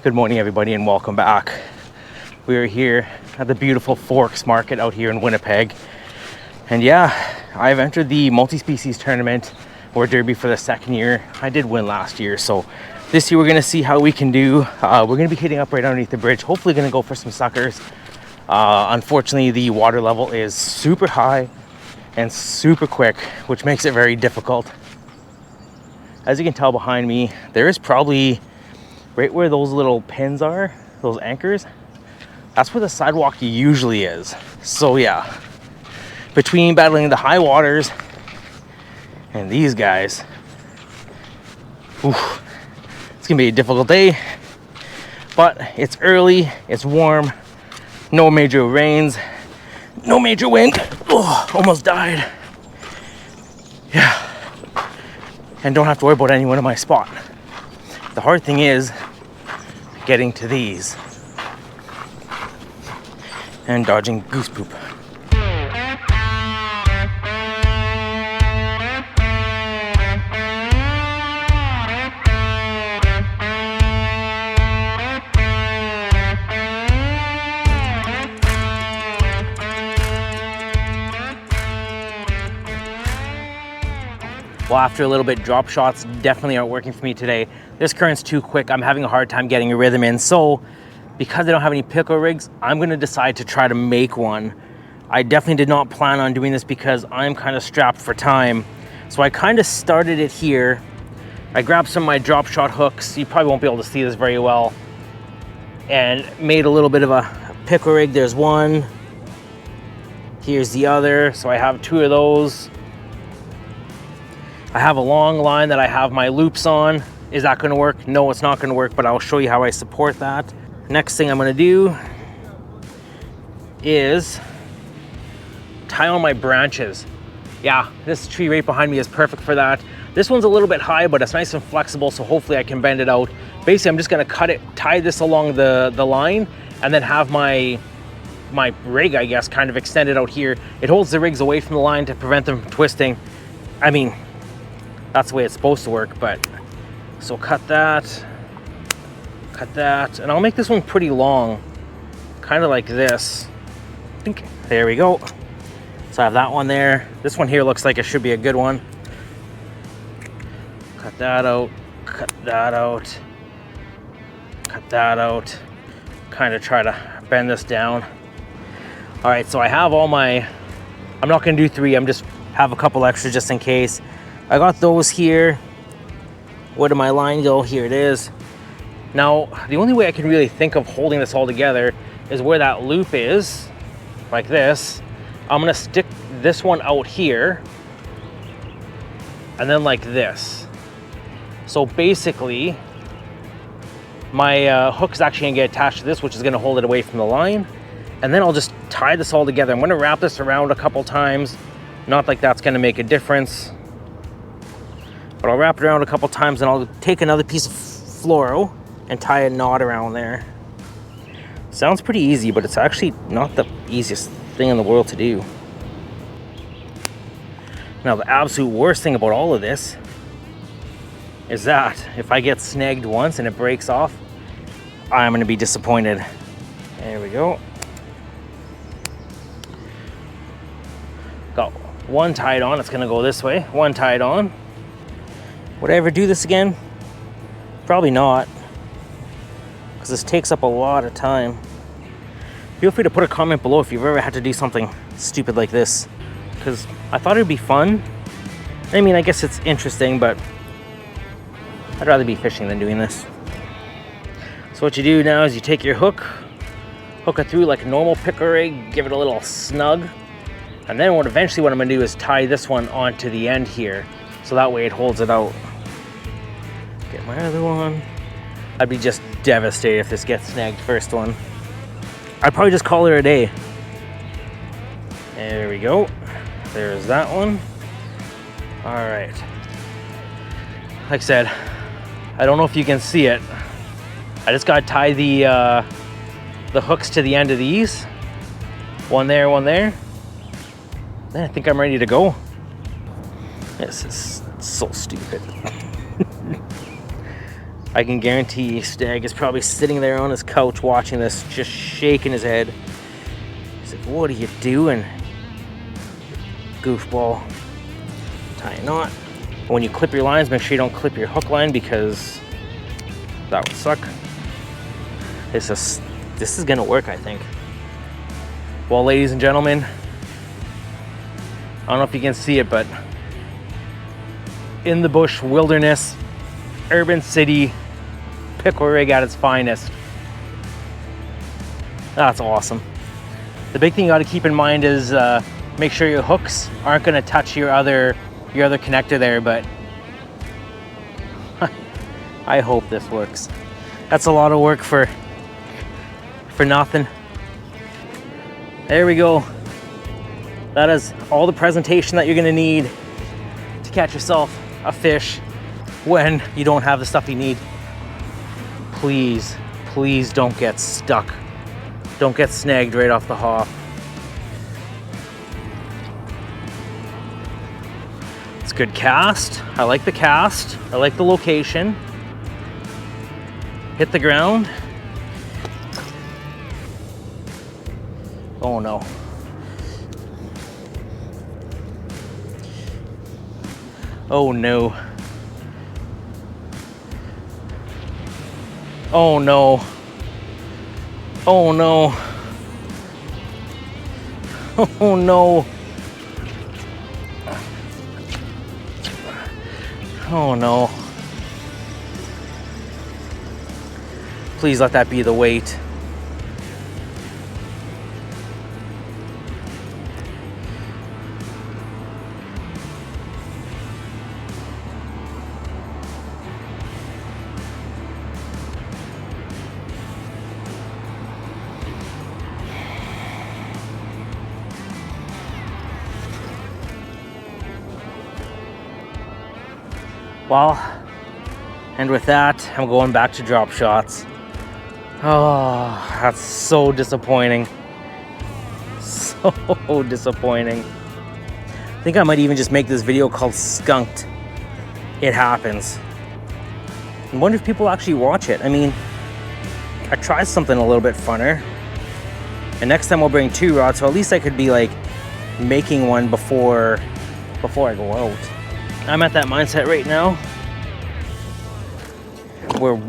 Good morning, everybody, and welcome back. We are here at the beautiful Forks Market out here in Winnipeg. And yeah, I've entered the multi-species tournament or derby for the second year. I did win last year, so this year we're gonna see how we can do. We're gonna be hitting up right underneath the bridge. Hopefully gonna go for some suckers. Unfortunately, the water level is super high and super quick, which makes it very difficult. As you can tell behind me, there is probably right where those little pins are, those anchors, that's where the sidewalk usually is. So yeah, between battling the high waters and these guys, it's gonna be a difficult day, but it's early, it's warm, no major rains, no major wind. Almost died. Yeah, and don't have to worry about anyone in my spot. The hard thing is getting to these and dodging goose poop. Well, after a little bit, drop shots definitely aren't working for me today. This current's too quick. I'm having a hard time getting a rhythm in. So because I don't have any pickle rigs, I'm gonna decide to try to make one. I definitely did not plan on doing this because I'm kind of strapped for time. So I kind of started it here. I grabbed some of my drop shot hooks. You probably won't be able to see this very well. And made a little bit of a pickle rig. There's one. Here's the other. So I have two of those. I have a long line that I have my loops on. Is that gonna work? No, it's not gonna work, but I'll show you how I support that. Next thing I'm gonna do is tie on my branches. Yeah, this tree right behind me is perfect for that. This one's a little bit high, but it's nice and flexible, so hopefully I can bend it out. Basically, I'm just gonna cut it, tie this along the line, and then have my rig, I guess, kind of extended out here. It holds the rigs away from the line to prevent them from twisting. I mean, that's the way it's supposed to work, but so cut that, and I'll make this one pretty long, kind of like this. I think, there we go. So I have that one there. This one here looks like it should be a good one. Cut that out, cut that out, cut that out. Kind of try to bend this down. All right, so I have all my, I'm not gonna do 3, I'm just have a couple extra just in case. I got those here. Where did my line go? Here it is. Now, the only way I can really think of holding this all together is where that loop is, like this. I'm gonna stick this one out here, and then like this. So basically, my hook's actually gonna get attached to this, which is gonna hold it away from the line. And then I'll just tie this all together. I'm gonna wrap this around a couple times. Not like that's gonna make a difference, but I'll wrap it around a couple times and I'll take another piece of fluoro and tie a knot around there. Sounds pretty easy, but it's actually not the easiest thing in the world to do. Now, the absolute worst thing about all of this is that if I get snagged once and it breaks off, I'm gonna be disappointed. There we go. Got one tied on, it's gonna go this way. One tied on. Would I ever do this again? Probably not, because this takes up a lot of time. Feel free to put a comment below if you've ever had to do something stupid like this, because I thought it'd be fun. I mean, I guess it's interesting, but I'd rather be fishing than doing this. So what you do now is you take your hook it through like a normal pickle rig, give it a little snug, and then what I'm gonna do is tie this one onto the end here, so that way it holds it out. Get my other one. I'd be just devastated if this gets snagged first one. I'd probably just call it a day. There we go. There's that one. All right. Like I said, I don't know if you can see it. I just gotta tie the hooks to the end of these. One there, one there. Then I think I'm ready to go. This is so stupid. I can guarantee Stag is probably sitting there on his couch watching this, just shaking his head. He's like, what are you doing, goofball? Tie a knot. When you clip your lines, make sure you don't clip your hook line because that would suck. This is gonna work, I think. Well, ladies and gentlemen, I don't know if you can see it, but in the bush wilderness, urban city, pickle rig at its finest. That's awesome. The big thing you gotta keep in mind is make sure your hooks aren't gonna touch your other connector there, but I hope this works. That's a lot of work for nothing. There we go. That is all the presentation that you're gonna need to catch yourself a fish when you don't have the stuff you need. Please, please don't get stuck. Don't get snagged right off the hop. It's a good cast. I like the cast. I like the location. Hit the ground. Oh no. Oh no. Oh no. Oh no. Oh no. Oh no. Please let that be the weight. Well, and with that, I'm going back to drop shots. Oh, that's so disappointing. So disappointing. I think I might even just make this video called Skunked. It happens. I wonder if people actually watch it. I mean, I tried something a little bit funner. And next time I'll bring 2 rods, so at least I could be like making one before I go out. I'm at that mindset right now where there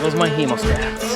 goes my hemostats.